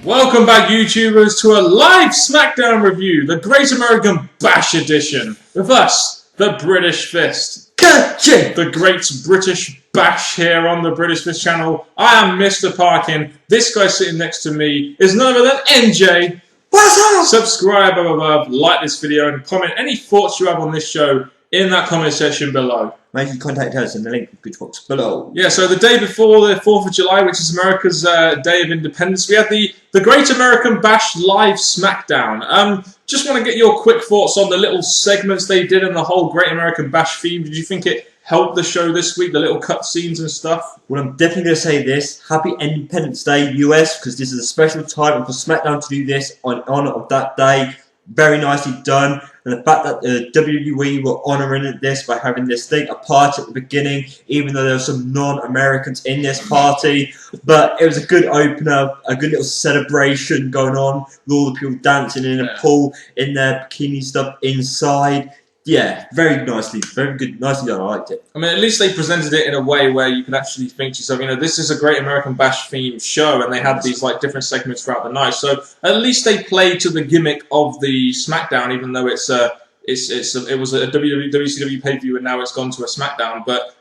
Welcome back, YouTubers, to a live Smackdown review, the Great American Bash Edition. With us, the British Fist. The Great British Bash here on the British Fist channel. I am Mr. Parkin. This guy sitting next to me is none other than NJ. What's up? Subscribe above, like this video, and comment any thoughts you have on this show in that comment section below. Make sure you contact us in the link in the description box below. Yeah, so the day before the 4th of July, which is America's Day of Independence, we had the Great American Bash live Smackdown. Just want to get your quick thoughts on the little segments they did and the whole Great American Bash theme. Did you think it helped the show this week, the little cutscenes and stuff? Well, I'm definitely going to say this. Happy Independence Day, US, because this is a special time for SmackDown to do this on honour of that day. Very nicely done. And the fact that the WWE were honouring this by having this thing, a party at the beginning, even though there were some non-Americans in this party. But it was a good opener, a good little celebration going on with all the people dancing in a pool in their bikini stuff inside. Yeah, very nicely, very good, nicely done. I liked it. I mean, at least they presented it in a way where you can actually think to yourself, you know, this is a Great American Bash themed show, and they had these like different segments throughout the night. So at least they played to the gimmick of the SmackDown, even though it was a WCW pay-per-view and now it's gone to a SmackDown. But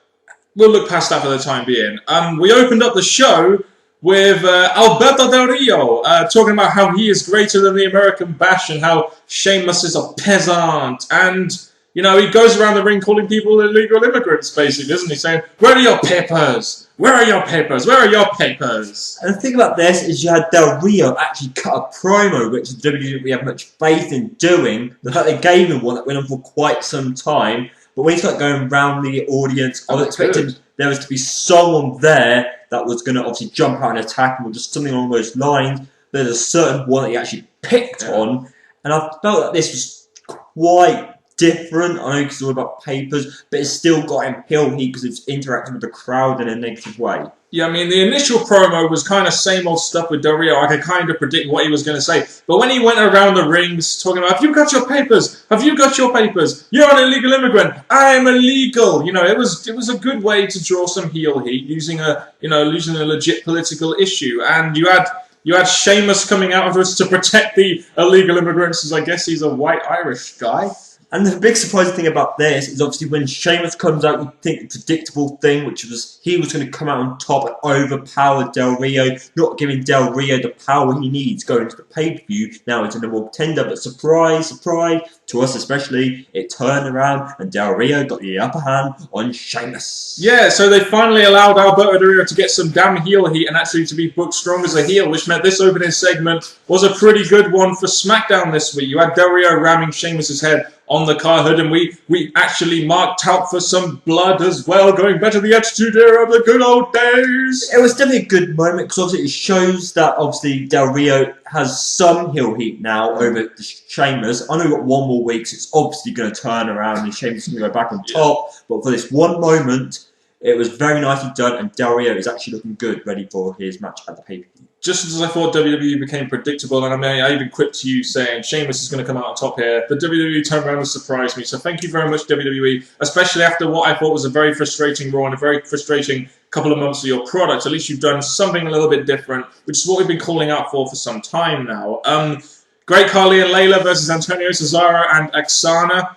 we'll look past that for the time being. We opened up the show with Alberto Del Rio talking about how he is greater than the American Bash and how Sheamus is a peasant. And you know, he goes around the ring calling people illegal immigrants, basically, isn't he? Saying, where are your papers? Where are your papers? Where are your papers? And the thing about this is you had Del Rio actually cut a promo, which the WWE didn't have much faith in doing. The fact they gave him one that went on for quite some time. But when he started going around the audience, I was expecting there was to be someone there that was going to obviously jump out and attack him or just something along those lines. But there's a certain one that he actually picked on. And I felt that this was quite different. I know because it's all about papers, but it's still got him heel heat because it's interacting with the crowd in a negative way. Yeah, I mean, the initial promo was kind of same old stuff with Del Rio. I could kind of predict what he was going to say. But when he went around the rings talking about, have you got your papers? Have you got your papers? You're an illegal immigrant. I'm illegal. You know, it was a good way to draw some heel heat using a legit political issue. And you had Sheamus coming out of us to protect the illegal immigrants, as I guess he's a white Irish guy. And the big surprising thing about this is obviously when Sheamus comes out, you think the predictable thing, which was he was going to come out on top and overpower Del Rio, not giving Del Rio the power he needs going to the pay-per-view. Now it's a number one contender, but surprise, surprise, to us especially, it turned around and Del Rio got the upper hand on Sheamus. Yeah, so they finally allowed Alberto Del Rio to get some damn heel heat and actually to be booked strong as a heel, which meant this opening segment was a pretty good one for SmackDown this week. You had Del Rio ramming Sheamus's head on the car hood, and we actually marked out for some blood as well, going back to the Attitude Era of the good old days. It was definitely a good moment because obviously it shows that obviously Del Rio has some heel heat now over Sheamus. I know we've got one more week, so it's obviously going to turn around and Sheamus is going to go back on top. But for this one moment, it was very nicely done, and Del Rio is actually looking good, ready for his match at the pay-per-view. Just as I thought WWE became predictable, and I even quipped to you saying Sheamus is going to come out on top here, the WWE turned around and surprised me. So thank you very much, WWE, especially after what I thought was a very frustrating Raw and a very frustrating couple of months of your product. At least you've done something a little bit different, which is what we've been calling out for some time now. Great Khali and Layla versus Antonio Cesaro and Aksana.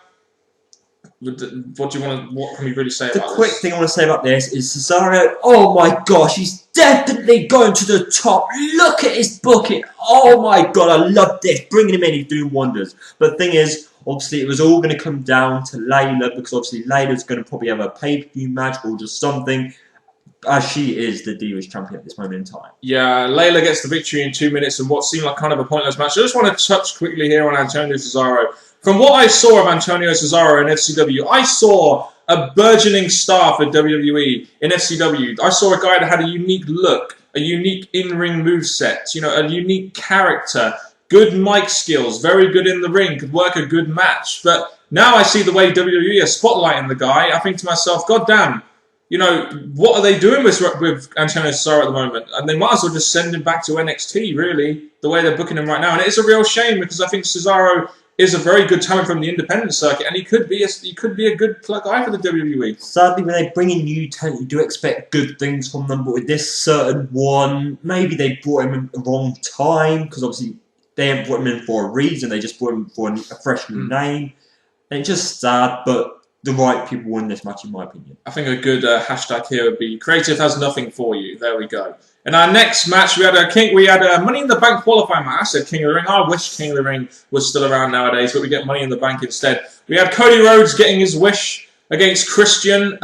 What can we really say about this? The quick thing I want to say about this is Cesaro, oh my gosh, he's definitely going to the top. Look at his booking. Oh my god, I love this. Bringing him in, he's doing wonders. But the thing is, obviously it was all going to come down to Layla, because obviously Layla's going to probably have a pay-per-view match or just something, as she is the Divas champion at this moment in time. Yeah, Layla gets the victory in 2 minutes in what seemed like kind of a pointless match. I just want to touch quickly here on Antonio Cesaro. From what I saw of Antonio Cesaro in FCW, I saw a burgeoning star for WWE in FCW. I saw a guy that had a unique look, a unique in-ring moveset, you know, a unique character, good mic skills, very good in the ring, could work a good match. But now I see the way WWE is spotlighting the guy, I think to myself, God damn, you know, what are they doing with Antonio Cesaro at the moment? And they might as well just send him back to NXT, really, the way they're booking him right now. And it's a real shame because I think Cesaro is a very good talent from the independent circuit, and he could be a good guy for the WWE. Sadly, when they bring in new talent, you do expect good things from them. But with this certain one, maybe they brought him in at the wrong time because obviously they haven't brought him in for a reason. They just brought him for a fresh new name. And it's just sad, but the right people won this match, in my opinion. I think a good hashtag here would be "Creative has nothing for you." There we go. In our next match, we had a Money in the Bank qualifying match. I said King of the Ring. I wish King of the Ring was still around nowadays, but we get Money in the Bank instead. We had Cody Rhodes getting his wish against Christian.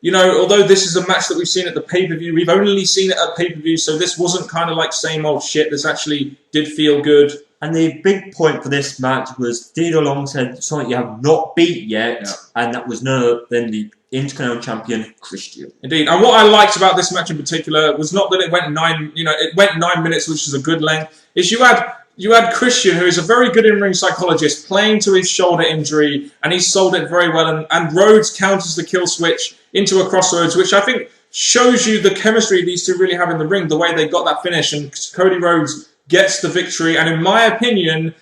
You know, although this is a match that we've seen at the pay-per-view, we've only seen it at pay-per-view, so this wasn't kind of like same old shit. This actually did feel good. And the big point for this match was Theodore Long said something you have not beat yet, and that was none other than the Intercontinental Champion Christian. Indeed, and what I liked about this match in particular was not that it went 9 minutes, which is a good length. Is you had Christian, who is a very good in-ring psychologist, playing to his shoulder injury, and he sold it very well. And Rhodes counters the kill switch into a crossroads, which I think shows you the chemistry these two really have in the ring, the way they got that finish. And Cody Rhodes gets the victory, and in my opinion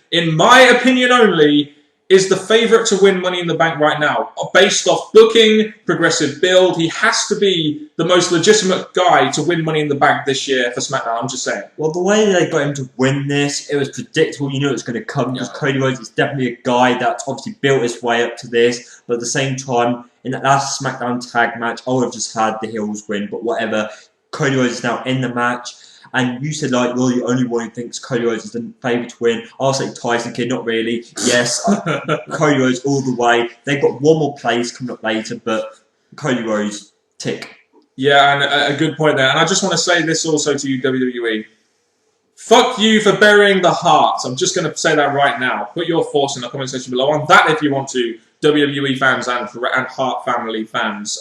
only, is the favourite to win Money in the Bank right now. Based off booking, progressive build, he has to be the most legitimate guy to win Money in the Bank this year for SmackDown, I'm just saying. Well, the way they got him to win this, it was predictable. You knew it was going to come because Cody Rhodes is definitely a guy that's obviously built his way up to this, but at the same time, in that last SmackDown tag match, I would have just had the heels win, but whatever. Cody Rhodes is now in the match. And you said, like, you're the only one who thinks Cody Rhodes is the favourite to win. I'll say Tyson Kidd, not really. Yes, Cody Rhodes all the way. They've got one more place coming up later, but Cody Rhodes, tick. Yeah, and a good point there. And I just want to say this also to you, WWE. Fuck you for burying the heart. I'm just going to say that right now. Put your thoughts in the comment section below on that if you want to, WWE fans and Hart family fans.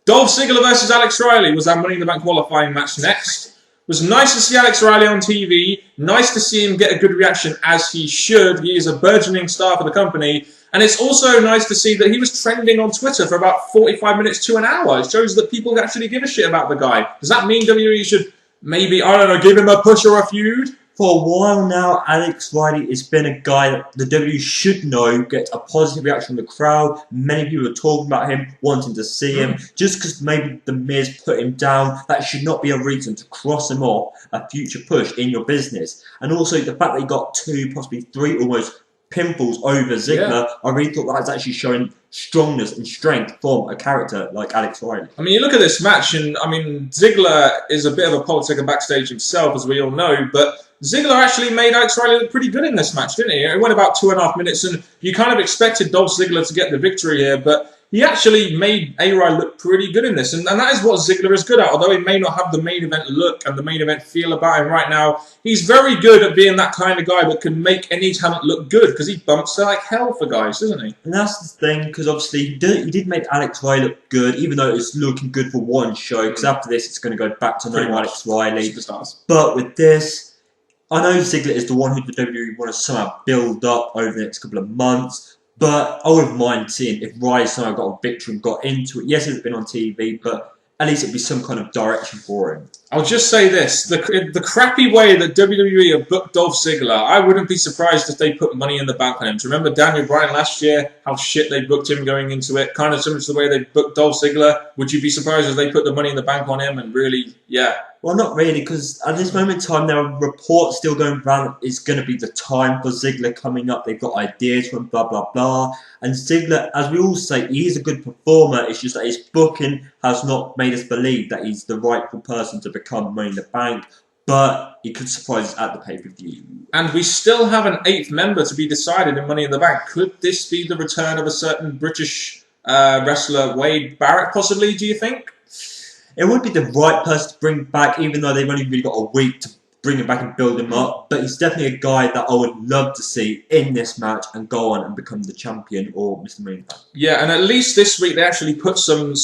Dolph Ziggler versus Alex Riley was our Money in the Bank qualifying match next. It was nice to see Alex Riley on TV. Nice to see him get a good reaction, as he should. He is a burgeoning star for the company. And it's also nice to see that he was trending on Twitter for about 45 minutes to an hour. It shows that people actually give a shit about the guy. Does that mean WWE should maybe, I don't know, give him a push or a feud? For a while now, Alex Riley has been a guy that the WWE should know gets a positive reaction from the crowd. Many people are talking about him, wanting to see him. Just because maybe The Miz put him down, that should not be a reason to cross him off a future push in your business. And also the fact that he got 2, possibly 3 almost pinfalls over Ziggler, I really thought that was actually showing strongness and strength from a character like Alex Riley. I mean, you look at this match, and I mean, Ziggler is a bit of a politicker backstage himself, as we all know, but Ziggler actually made Alex Riley look pretty good in this match, didn't he? It went about 2.5 minutes, and you kind of expected Dolph Ziggler to get the victory here, but he actually made A-Riley look pretty good in this, and that is what Ziggler is good at. Although he may not have the main event look and the main event feel about him right now, he's very good at being that kind of guy that can make any talent look good, because he bumps like hell for guys, doesn't he? And that's the thing, because obviously he did make Alex Riley look good, even though it's looking good for one show, because after this it's going to go back to no Alex Riley. Superstars. But with this, I know Ziggler is the one who the WWE want to somehow build up over the next couple of months, but I wouldn't mind seeing if Riley somehow got a victory and got into it. Yes, it's been on TV, but at least it'd be some kind of direction for him. I'll just say this, the crappy way that WWE have booked Dolph Ziggler, I wouldn't be surprised if they put Money in the Bank on him. Do you remember Daniel Bryan last year, how shit they booked him going into it? Kind of similar to the way they booked Dolph Ziggler. Would you be surprised if they put the Money in the Bank on him and really, Well, not really, because at this moment in time, there are reports still going around that it's going to be the time for Ziggler coming up. They've got ideas from blah, blah, blah. And Ziggler, as we all say, he is a good performer. It's just that his booking has not made us believe that he's the rightful person to become Money in the Bank. But he could surprise us at the pay-per-view. And we still have an 8th member to be decided in Money in the Bank. Could this be the return of a certain British wrestler, Wade Barrett, possibly, do you think? It would be the right person to bring back, even though they've only really got a week to bring him back and build him up. But he's definitely a guy that I would love to see in this match and go on and become the champion or Mr. Money in the Bank. Yeah, and at least this week they actually put some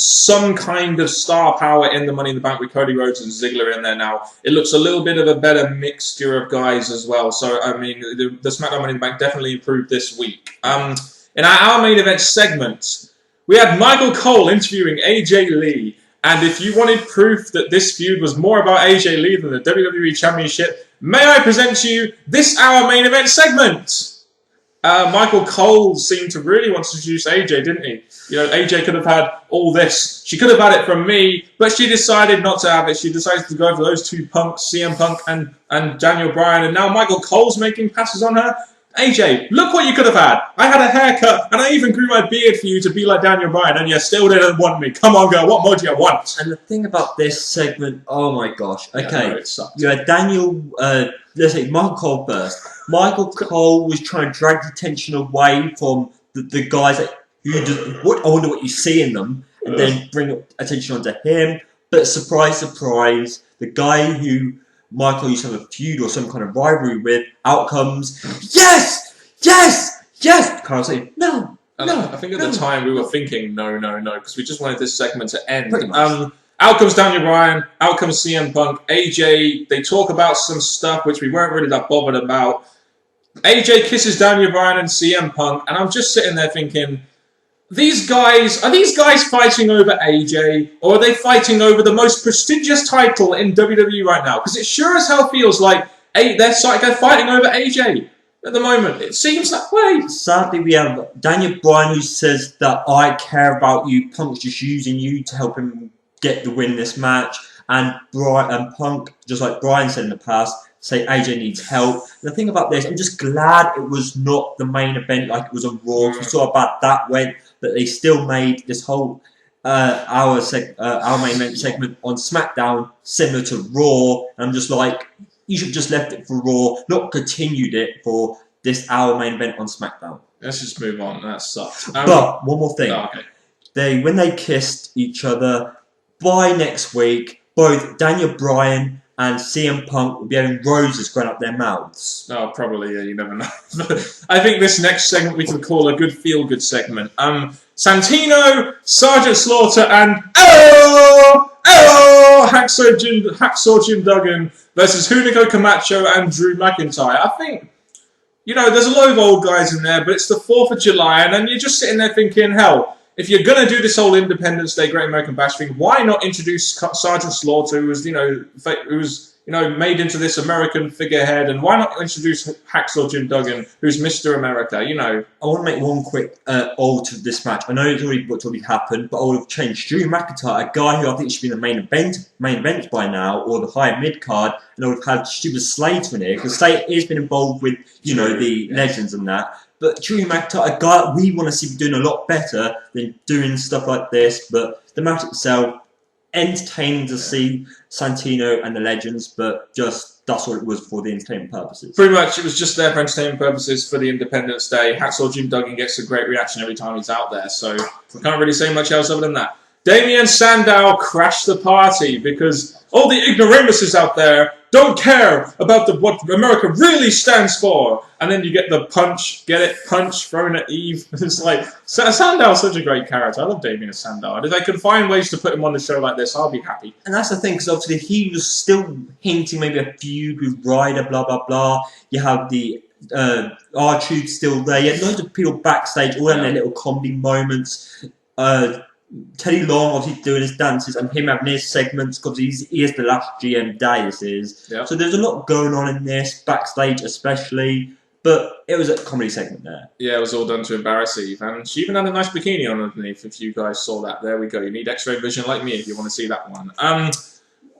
kind of star power in the Money in the Bank with Cody Rhodes and Ziggler in there now. It looks a little bit of a better mixture of guys as well. So, I mean, the SmackDown Money in the Bank definitely improved this week. In our main event segment, we had Michael Cole interviewing AJ Lee. And if you wanted proof that this feud was more about AJ Lee than the WWE Championship, may I present to you this hour main event segment? Michael Cole seemed to really want to introduce AJ, didn't he? You know, AJ could have had all this. She could have had it from me, but she decided not to have it. She decided to go for those two punks, CM Punk and Daniel Bryan, and now Michael Cole's making passes on her. AJ, look what you could have had. I had a haircut, and I even grew my beard for you to be like Daniel Bryan, and you still didn't want me. Come on, girl, what more do you want? And the thing about this segment, oh my gosh. Okay, Yeah, it sucked. you had Daniel, let's say Michael Cole first. Michael Cole was trying to drag the attention away from the guys who just, I wonder what you see in them, and then bring attention onto him. But surprise, surprise, the guy who Michael used to have a feud or some kind of rivalry with, out comes, yes! Carl saying, no. I think at the time we were thinking, no, because we just wanted this segment to end. Pretty much. Out comes Daniel Bryan, out comes CM Punk, AJ, they talk about some stuff which we weren't really that bothered about. AJ kisses Daniel Bryan and CM Punk, and I'm just sitting there thinking, are these guys fighting over AJ, or are they fighting over the most prestigious title in WWE right now? Because it sure as hell feels like they're fighting over AJ at the moment. It seems that way. Sadly, we have Daniel Bryan who says that I care about you, Punk's just using you to help him get the win in this match, and Punk, just like Bryan said in the past, say AJ needs help. And the thing about this, I'm just glad it was not the main event like it was on Raw. We saw how bad that went, but they still made this whole our main event segment on SmackDown similar to Raw. And I'm just like, you should have just left it for Raw, not continued it for this hour main event on SmackDown. Let's just move on. That sucks. But one more thing. Oh, okay. When they kissed each other, by next week, both Daniel Bryan and CM Punk will be having roses growing up their mouths. Oh, probably, yeah, you never know. I think this next segment we can call a good feel-good segment. Santino, Sergeant Slaughter, and Hacksaw Jim Duggan versus Hunico Camacho and Drew McIntyre. I think, you know, there's a lot of old guys in there, but it's the 4th of July, and then you're just sitting there thinking, hell, if you're going to do this whole Independence Day Great American Bash thing, why not introduce Sergeant Slaughter, who was, made into this American figurehead, and why not introduce Hacksaw Jim Duggan, who's Mr. America, you know? I want to make one quick alter this match. I know it's already happened, but I would have changed Drew McIntyre, a guy who I think should be in the main event by now, or the higher mid card, and I would have had Stupid Slater in here, because Slater has been involved with, the legends and that. But Drew McIntyre, a guy we want to see doing a lot better than doing stuff like this. But the match itself, entertaining to see Santino and the legends, but just that's what it was for the entertainment purposes. Pretty much, it was just there for entertainment purposes for the Independence Day. Hacksaw Jim Duggan gets a great reaction every time he's out there, so we can't really say much else other than that. Damien Sandow crashed the party because all the ignoramuses out there don't care about what America really stands for. And then you get the punch thrown at Eve. It's like, Sandow's such a great character. I love Damien Sandow. If they can find ways to put him on the show like this, I'll be happy. And that's the thing, because obviously he was still hinting maybe a feud with Ryder, blah, blah, blah. You have the R-Truth still there. You had loads of people backstage, all in their little comedy moments. Teddy Long obviously doing his dances and him having his segments because he is the last GM day, this is. Yep. So there's a lot going on in this, backstage especially, but it was a comedy segment there. Yeah, it was all done to embarrass Eve, and she even had a nice bikini on underneath, if you guys saw that. There we go. You need X-ray vision like me if you want to see that one.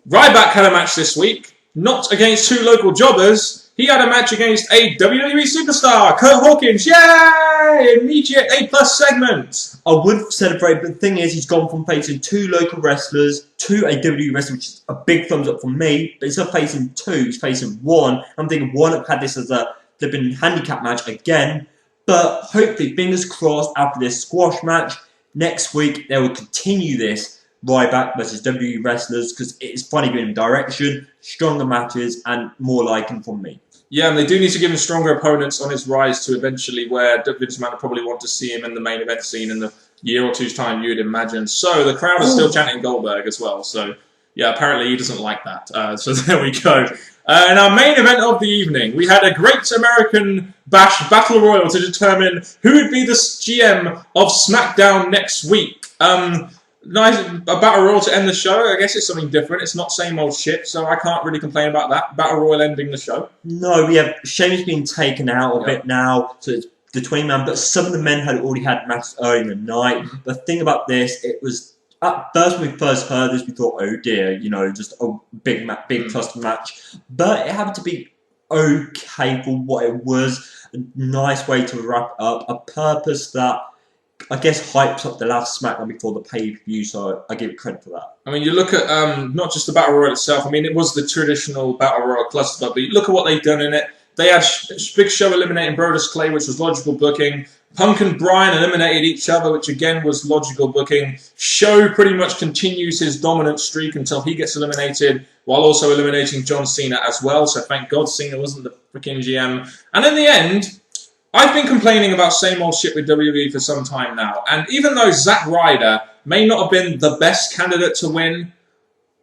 Ryback had a match this week, not against two local jobbers. He had a match against a WWE superstar, Curt Hawkins. Yay! Immediate A+ segment. I would celebrate, but the thing is, he's gone from facing two local wrestlers to a WWE wrestler, which is a big thumbs up from me. But instead of facing two, he's facing one. I'm thinking one have had this as a flipping handicap match again. But hopefully, fingers crossed, after this squash match, next week they will continue this Ryback versus WWE wrestlers, because it's funny going in direction, stronger matches, and more liking from me. Yeah, and they do need to give him stronger opponents on his rise to eventually where Vince McMahon will probably want to see him in the main event scene in the year or two's time, you'd imagine. So the crowd is still chanting Goldberg as well. So, yeah, apparently he doesn't like that. So there we go. In our main event of the evening, we had a Great American Bash Battle Royal to determine who would be the GM of SmackDown next week. Nice, a Battle Royal to end the show. I guess it's something different. It's not same old shit, so I can't really complain about that. Battle Royal ending the show. No, we have Sheamus being taken out a bit now, so it's the 20-man, but some of the men had already had matches early in the night. The thing about this, it was, at first when we first heard this, we thought, oh dear, just a big cluster match. But it happened to be okay for what it was. A nice way to wrap up. A purpose that, I guess, hypes up the last SmackDown before the pay-per-view, so I give it credit for that. I mean, you look at not just the Battle Royal itself. I mean, it was the traditional Battle Royal cluster, but you look at what they've done in it. They had Big Show eliminating Brodus Clay, which was logical booking. Punk and Bryan eliminated each other, which again was logical booking. Show pretty much continues his dominant streak until he gets eliminated, while also eliminating John Cena as well. So thank God Cena wasn't the freaking GM. And in the end, I've been complaining about same old shit with WWE for some time now. And even though Zack Ryder may not have been the best candidate to win,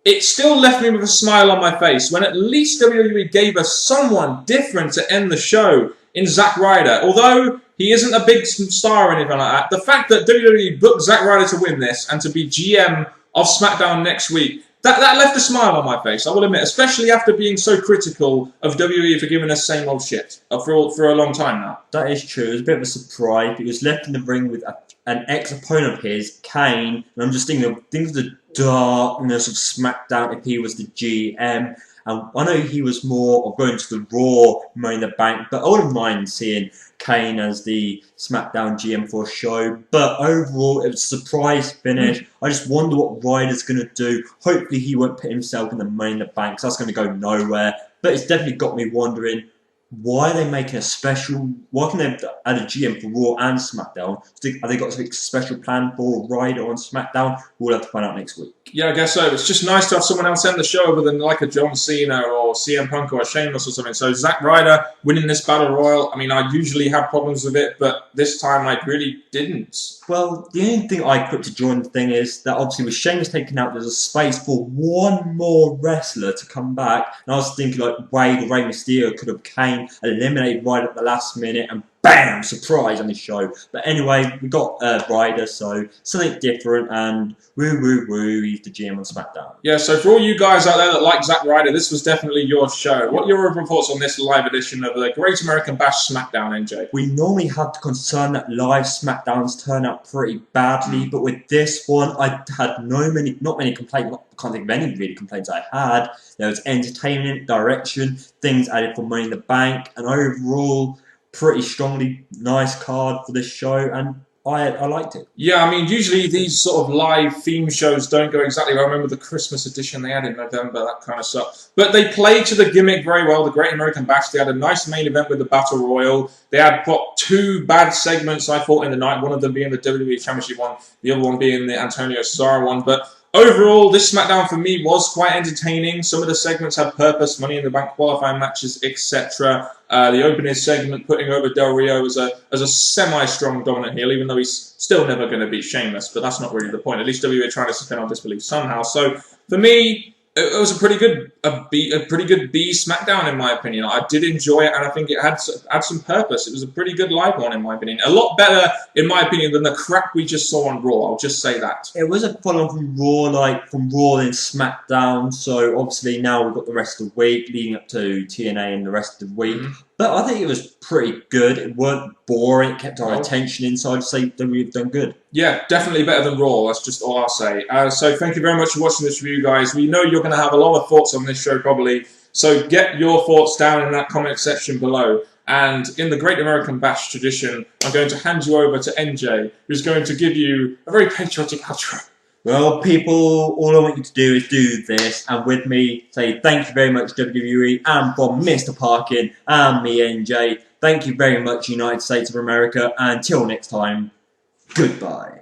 it still left me with a smile on my face when at least WWE gave us someone different to end the show in Zack Ryder. Although he isn't a big star or anything like that, the fact that WWE booked Zack Ryder to win this and to be GM of SmackDown next week, that left a smile on my face, I will admit, especially after being so critical of WWE for giving us same old shit for a long time now. That is true. It was a bit of a surprise. He was left in the ring with an ex-opponent of his, Kane, and I'm just thinking of the darkness of SmackDown if he was the GM. And I know he was more of going to the Raw, Money in the Bank, but I wouldn't mind seeing Kane as the SmackDown GM for a show. But overall, it was a surprise finish. I just wonder what Ryder's going to do. Hopefully he won't put himself in the Money in the Bank, because that's going to go nowhere. But it's definitely got me wondering, why are they making a special? Why can they add a GM for Raw and SmackDown? Have they got a special plan for Ryder on SmackDown? We'll have to find out next week. Yeah, I guess so. It's just nice to have someone else end the show other than like a John Cena or CM Punk or a Sheamus or something. So Zack Ryder winning this Battle Royal, I mean, I usually have problems with it, but this time I really didn't. Well, the only thing I put to join the thing is that obviously with Sheamus taken out, there's a space for one more wrestler to come back. And I was thinking like Wade or Rey Mysterio could have came and eliminated Ryder at the last minute and bam, surprise on the show. But anyway, we got Ryder, so something different, and woo, he's the GM on SmackDown. Yeah, so for all you guys out there that like Zack Ryder, this was definitely your show. What are your overall thoughts on this live edition of the Great American Bash SmackDown, NJ? We normally have the concern that live SmackDowns turn out pretty badly, but with this one, I had not many complaints. I can't think of any really complaints I had. There was entertainment, direction, things added for Money in the Bank, and overall, pretty strongly nice card for this show, and I liked it. Yeah, I mean, usually these sort of live theme shows don't go exactly well. I remember the Christmas edition they had in November, that kind of stuff. But they played to the gimmick very well, the Great American Bash. They had a nice main event with the Battle Royal. They had two bad segments, I thought, in the night, one of them being the WWE Championship one, the other one being the Antonio Cesaro one. But overall, this SmackDown for me was quite entertaining. Some of the segments had purpose, Money in the Bank qualifying matches, etc. The opening segment putting over Del Rio as a semi-strong dominant heel, even though he's still never going to beat Sheamus, but that's not really the point. At least WWE are trying to suspend our disbelief somehow. So for me, it was a pretty good B SmackDown in my opinion. I did enjoy it, and I think it had some purpose. It was a pretty good live one in my opinion. A lot better in my opinion than the crap we just saw on Raw. I'll just say that. It was a follow-on from Raw and SmackDown. So obviously now we've got the rest of the week leading up to TNA and the rest of the week. But I think it was pretty good. It weren't boring. It kept our attention inside. I'd say that we've done good. Yeah, definitely better than Raw. That's just all I'll say. So thank you very much for watching this review, guys. We know you're going to have a lot of thoughts on this show probably. So get your thoughts down in that comment section below. And in the Great American Bash tradition, I'm going to hand you over to NJ, who's going to give you a very patriotic outro. Well, people, all I want you to do is do this, and with me, say thank you very much, WWE, and from Mr. Parkin, and me, NJ, thank you very much, United States of America, and until next time, goodbye.